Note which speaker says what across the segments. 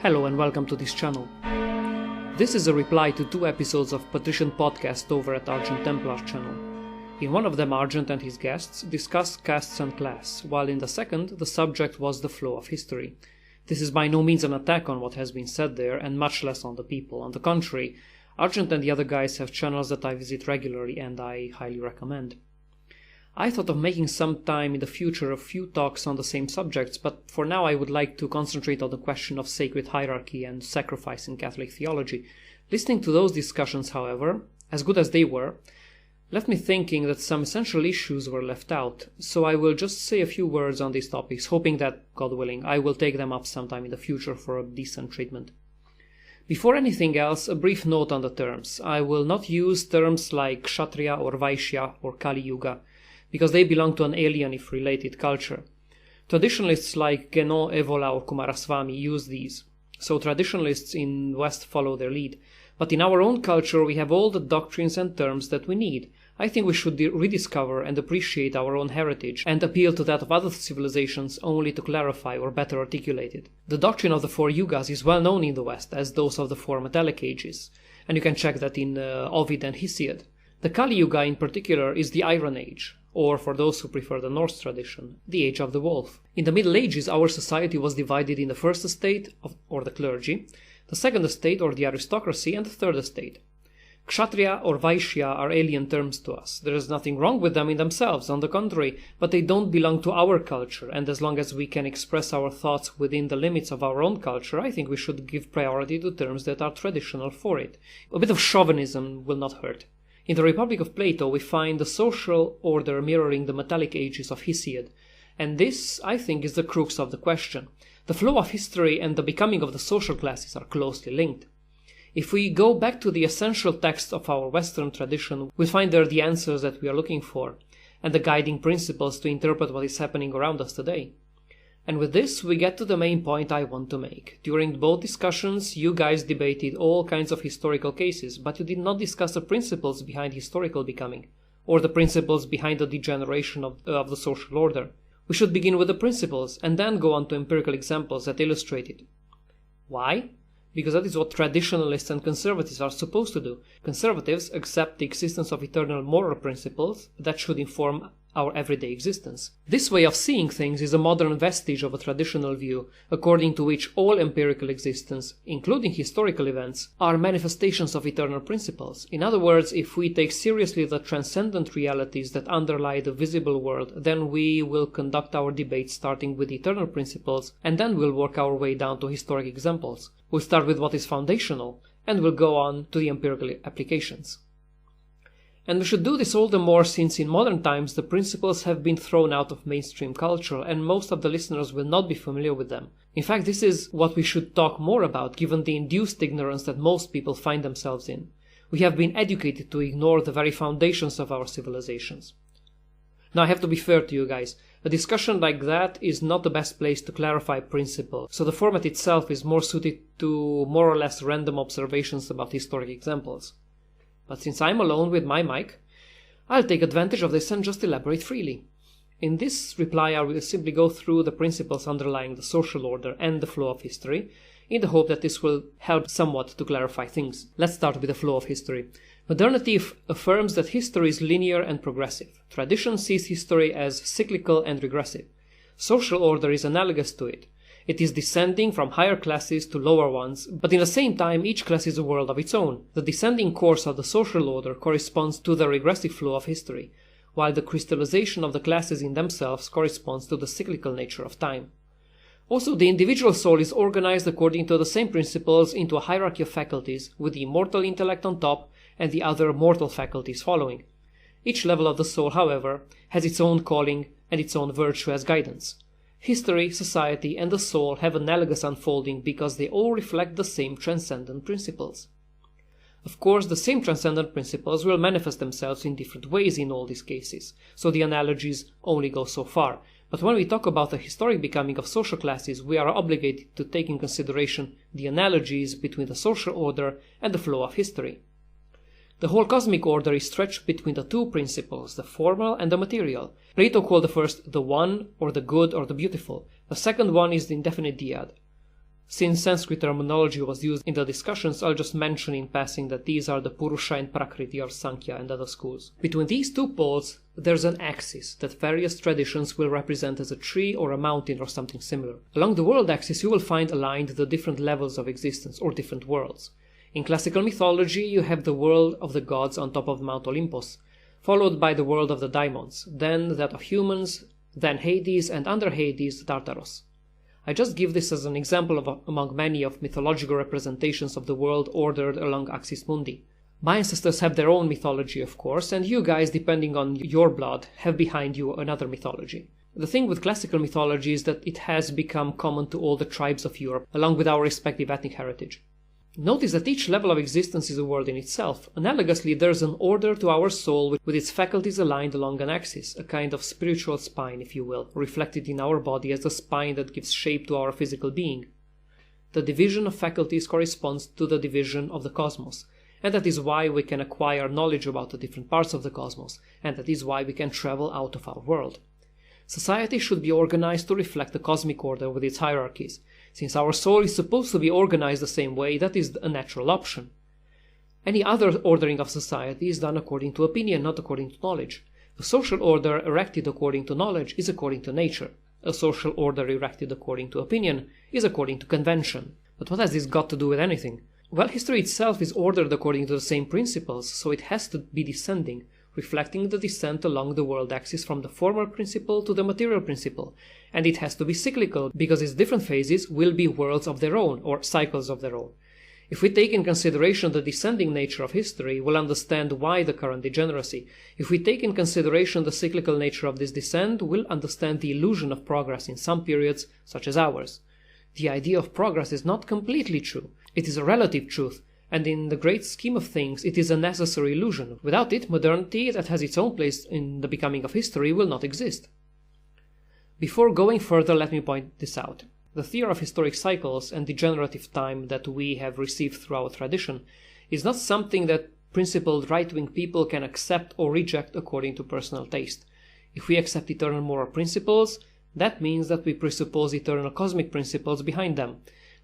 Speaker 1: Hello and welcome to this channel. This is a reply to 2 episodes of Patrician Podcast over at Argent Templar channel. In one of them, Argent and his guests discussed castes and class, while in the second, the subject was the flow of history. This is by no means an attack on what has been said there, and much less on the people. On the contrary, Argent and the other guys have channels that I visit regularly and I highly recommend. I thought of making some time in the future a few talks on the same subjects, but for now I would like to concentrate on the question of sacred hierarchy and sacrifice in Catholic theology. Listening to those discussions, however, as good as they were, left me thinking that some essential issues were left out, so I will just say a few words on these topics, hoping that, God willing, I will take them up sometime in the future for a decent treatment. Before anything else, a brief note on the terms. I will not use terms like Kshatriya or Vaishya or Kali Yuga, because they belong to an alien if related culture. Traditionalists like Geno, Evola or Kumaraswamy use these, so traditionalists in West follow their lead. But in our own culture we have all the doctrines and terms that we need. I think we should rediscover and appreciate our own heritage and appeal to that of other civilizations only to clarify or better articulate it. The doctrine of the 4 yugas is well known in the West as those of the 4 metallic ages, and you can check that in Ovid and Hesiod. The Kali Yuga in particular is the Iron Age, or for those who prefer the Norse tradition, the Age of the Wolf. In the Middle Ages, our society was divided in the first estate, or the clergy, the second estate, or the aristocracy, and the third estate. Kshatriya or Vaishya are alien terms to us. There is nothing wrong with them in themselves, on the contrary, but they don't belong to our culture, and as long as we can express our thoughts within the limits of our own culture, I think we should give priority to terms that are traditional for it. A bit of chauvinism will not hurt. In the Republic of Plato, we find the social order mirroring the metallic ages of Hesiod, and this, I think, is the crux of the question. The flow of history and the becoming of the social classes are closely linked. If we go back to the essential text of our Western tradition, we find there the answers that we are looking for, and the guiding principles to interpret what is happening around us today. And with this, we get to the main point I want to make. During both discussions, you guys debated all kinds of historical cases, but you did not discuss the principles behind historical becoming, or the principles behind the degeneration of the social order. We should begin with the principles, and then go on to empirical examples that illustrate it. Why? Because that is what traditionalists and conservatives are supposed to do. Conservatives accept the existence of eternal moral principles that should inform our everyday existence. This way of seeing things is a modern vestige of a traditional view, according to which all empirical existence, including historical events, are manifestations of eternal principles. In other words, if we take seriously the transcendent realities that underlie the visible world, then we will conduct our debate starting with eternal principles, and then we'll work our way down to historic examples. We'll start with what is foundational, and we'll go on to the empirical applications. And we should do this all the more since in modern times the principles have been thrown out of mainstream culture and most of the listeners will not be familiar with them. In fact, this is what we should talk more about given the induced ignorance that most people find themselves in. We have been educated to ignore the very foundations of our civilizations. Now I have to be fair to you guys. A discussion like that is not the best place to clarify principles, so the format itself is more suited to more or less random observations about historic examples. But since I'm alone with my mic, I'll take advantage of this and just elaborate freely. In this reply I will simply go through the principles underlying the social order and the flow of history, in the hope that this will help somewhat to clarify things. Let's start with the flow of history. Modernity affirms that history is linear and progressive. Tradition sees history as cyclical and regressive. Social order is analogous to it. It is descending from higher classes to lower ones, but in the same time each class is a world of its own. The descending course of the social order corresponds to the regressive flow of history, while the crystallization of the classes in themselves corresponds to the cyclical nature of time. Also, the individual soul is organized according to the same principles into a hierarchy of faculties, with the immortal intellect on top and the other mortal faculties following. Each level of the soul, however, has its own calling and its own virtue as guidance. History, society, and the soul have analogous unfolding because they all reflect the same transcendent principles. Of course, the same transcendent principles will manifest themselves in different ways in all these cases, so the analogies only go so far. But when we talk about the historic becoming of social classes, we are obligated to take in consideration the analogies between the social order and the flow of history. The whole cosmic order is stretched between the 2 principles, the formal and the material. Plato called the first the one, or the good, or the beautiful. The second one is the indefinite dyad. Since Sanskrit terminology was used in the discussions, I'll just mention in passing that these are the Purusha and Prakriti of Sankhya and other schools. Between these two poles, there's an axis that various traditions will represent as a tree or a mountain or something similar. Along the world axis, you will find aligned the different levels of existence or different worlds. In classical mythology, you have the world of the gods on top of Mount Olympus, followed by the world of the daimons, then that of humans, then Hades, and under Hades, Tartaros. I just give this as an example among many of mythological representations of the world ordered along Axis Mundi. My ancestors have their own mythology, of course, and you guys, depending on your blood, have behind you another mythology. The thing with classical mythology is that it has become common to all the tribes of Europe, along with our respective ethnic heritage. Notice that each level of existence is a world in itself. Analogously, there is an order to our soul with its faculties aligned along an axis, a kind of spiritual spine, if you will, reflected in our body as the spine that gives shape to our physical being. The division of faculties corresponds to the division of the cosmos, and that is why we can acquire knowledge about the different parts of the cosmos, and that is why we can travel out of our world. Society should be organized to reflect the cosmic order with its hierarchies. Since our soul is supposed to be organized the same way, that is a natural option. Any other ordering of society is done according to opinion, not according to knowledge. A social order erected according to knowledge is according to nature. A social order erected according to opinion is according to convention. But what has this got to do with anything? Well, history itself is ordered according to the same principles, so it has to be descending, reflecting the descent along the world axis from the formal principle to the material principle, and it has to be cyclical because its different phases will be worlds of their own or cycles of their own. If we take in consideration the descending nature of history, we'll understand why the current degeneracy. If we take in consideration the cyclical nature of this descent, we'll understand the illusion of progress in some periods, such as ours. The idea of progress is not completely true. It is a relative truth, and in the great scheme of things, it is a necessary illusion. Without it, modernity, that has its own place in the becoming of history, will not exist. Before going further, let me point this out. The theory of historic cycles and degenerative time that we have received through our tradition is not something that principled right-wing people can accept or reject according to personal taste. If we accept eternal moral principles, that means that we presuppose eternal cosmic principles behind them.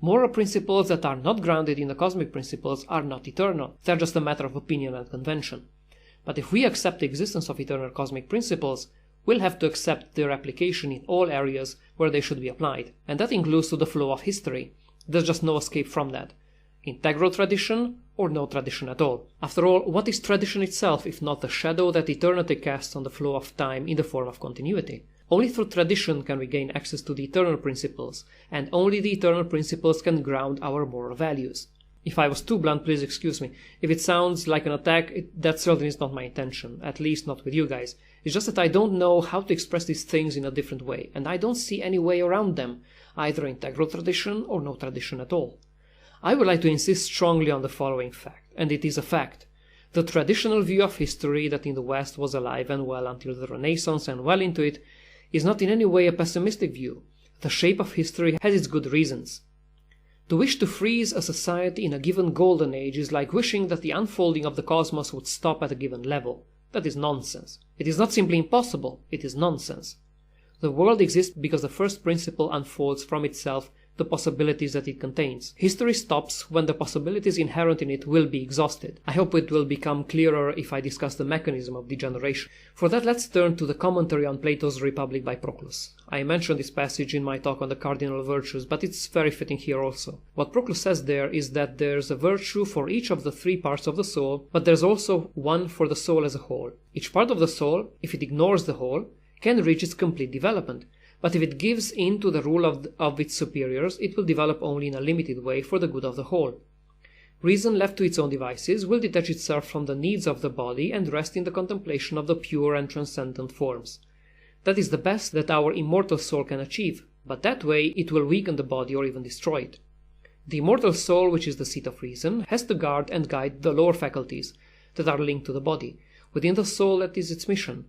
Speaker 1: Moral principles that are not grounded in the cosmic principles are not eternal. They are just a matter of opinion and convention. But if we accept the existence of eternal cosmic principles, we'll have to accept their application in all areas where they should be applied. And that includes to the flow of history. There's just no escape from that. Integral tradition or no tradition at all. After all, what is tradition itself if not the shadow that eternity casts on the flow of time in the form of continuity? Only through tradition can we gain access to the eternal principles, and only the eternal principles can ground our moral values. If I was too blunt, please excuse me. If it sounds like an attack, that certainly is not my intention, at least not with you guys. It's just that I don't know how to express these things in a different way, and I don't see any way around them, either integral tradition or no tradition at all. I would like to insist strongly on the following fact, and it is a fact. The traditional view of history that in the West was alive and well until the Renaissance and well into it is not in any way a pessimistic view. The shape of history has its good reasons. To wish to freeze a society in a given golden age is like wishing that the unfolding of the cosmos would stop at a given level. That is nonsense. It is not simply impossible, it is nonsense. The world exists because the first principle unfolds from itself the possibilities that it contains. History stops when the possibilities inherent in it will be exhausted. I hope it will become clearer if I discuss the mechanism of degeneration. For that, let's turn to the commentary on Plato's Republic by Proclus. I mentioned this passage in my talk on the cardinal virtues, but it's very fitting here also. What Proclus says there is that there's a virtue for each of the three parts of the soul, but there's also one for the soul as a whole. Each part of the soul, if it ignores the whole, can reach its complete development. But if it gives in to the rule of its superiors, it will develop only in a limited way for the good of the whole. Reason, left to its own devices, will detach itself from the needs of the body and rest in the contemplation of the pure and transcendent forms. That is the best that our immortal soul can achieve, but that way it will weaken the body or even destroy it. The immortal soul, which is the seat of reason, has to guard and guide the lower faculties that are linked to the body. Within the soul, that is its mission.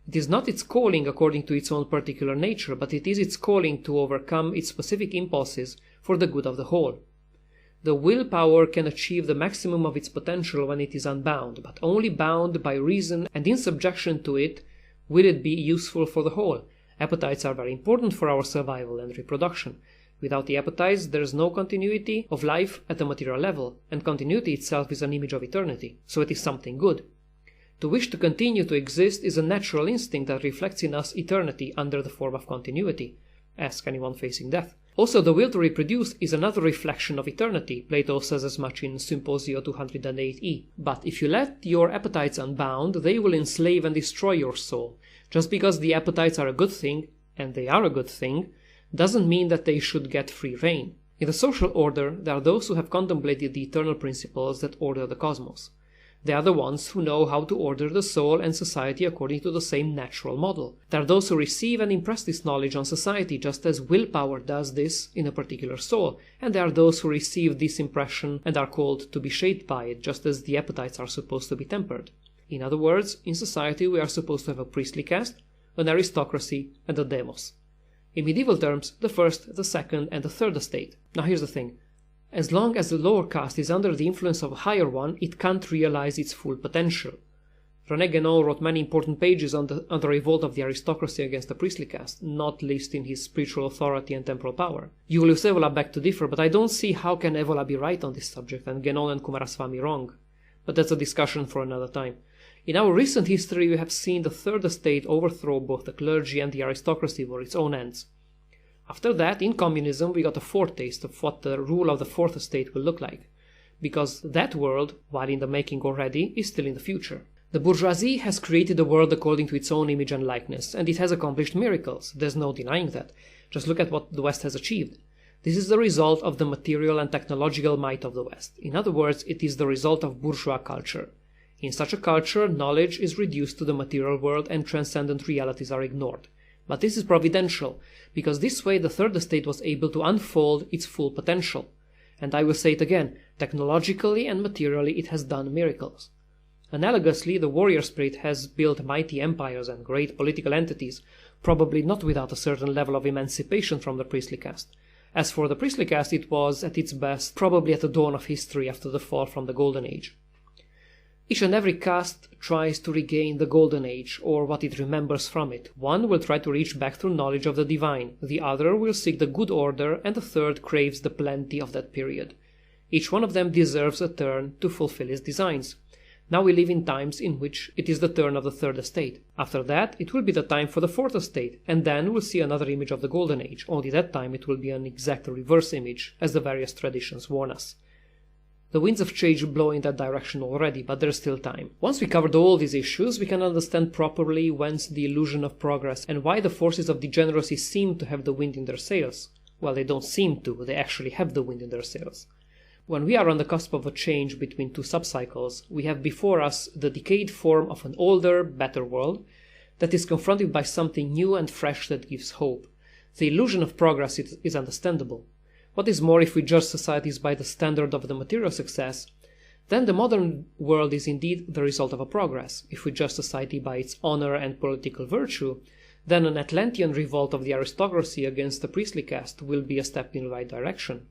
Speaker 1: It is not its calling according to its own particular nature, but it is its calling to overcome its specific impulses for the good of the whole. The willpower can achieve the maximum of its potential when it is unbound, but only bound by reason, and in subjection to it will it be useful for the whole. Appetites are very important for our survival and reproduction. Without the appetites, there is no continuity of life at the material level, and continuity itself is an image of eternity, so it is something good. To wish to continue to exist is a natural instinct that reflects in us eternity under the form of continuity. Ask anyone facing death. Also, the will to reproduce is another reflection of eternity. Plato says as much in Symposio 208e. But if you let your appetites unbound, they will enslave and destroy your soul. Just because the appetites are a good thing, and they are a good thing, doesn't mean that they should get free rein. In the social order, there are those who have contemplated the eternal principles that order the cosmos. They are the ones who know how to order the soul and society according to the same natural model. There are those who receive and impress this knowledge on society just as willpower does this in a particular soul, and there are those who receive this impression and are called to be shaped by it just as the appetites are supposed to be tempered. In other words, in society we are supposed to have a priestly caste, an aristocracy, and a demos. In medieval terms, the first, the second, and the third estate. Now here's the thing. As long as the lower caste is under the influence of a higher one, it can't realize its full potential. René Guénon wrote many important pages on the revolt of the aristocracy against the priestly caste, not least in his spiritual authority and temporal power. Julius Evola begged to differ, but I don't see how can Evola be right on this subject and Guénon and Kumaraswamy wrong. But that's a discussion for another time. In our recent history, we have seen the third estate overthrow both the clergy and the aristocracy for its own ends. After that, in communism, we got a foretaste of what the rule of the fourth estate will look like, because that world, while in the making already, is still in the future. The bourgeoisie has created a world according to its own image and likeness, and it has accomplished miracles. There's no denying that. Just look at what the West has achieved. This is the result of the material and technological might of the West. In other words, it is the result of bourgeois culture. In such a culture, knowledge is reduced to the material world and transcendent realities are ignored. But this is providential, because this way the third estate was able to unfold its full potential. And I will say it again, technologically and materially it has done miracles. Analogously, the warrior spirit has built mighty empires and great political entities, probably not without a certain level of emancipation from the priestly caste. As for the priestly caste, it was at its best probably at the dawn of history after the fall from the Golden Age. Each and every caste tries to regain the Golden Age, or what it remembers from it. One will try to reach back through knowledge of the divine, the other will seek the good order, and the third craves the plenty of that period. Each one of them deserves a turn to fulfill his designs. Now we live in times in which it is the turn of the third estate. After that, it will be the time for the fourth estate, and then we'll see another image of the Golden Age, only that time it will be an exact reverse image, as the various traditions warn us. The winds of change blow in that direction already, but there's still time. Once we covered all these issues, we can understand properly whence the illusion of progress and why the forces of degeneracy seem to have the wind in their sails. Well, they don't seem to, they actually have the wind in their sails. When we are on the cusp of a change between two subcycles, we have before us the decayed form of an older, better world that is confronted by something new and fresh that gives hope. The illusion of progress is understandable. What is more, if we judge societies by the standard of the material success, then the modern world is indeed the result of a progress. If we judge society by its honor and political virtue, then an Atlantean revolt of the aristocracy against the priestly caste will be a step in the right direction.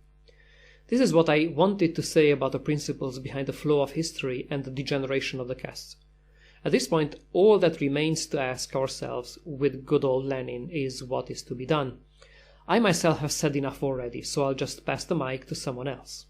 Speaker 1: This is what I wanted to say about the principles behind the flow of history and the degeneration of the castes. At this point, all that remains to ask ourselves, with good old Lenin, is what is to be done. I myself have said enough already, so I'll just pass the mic to someone else.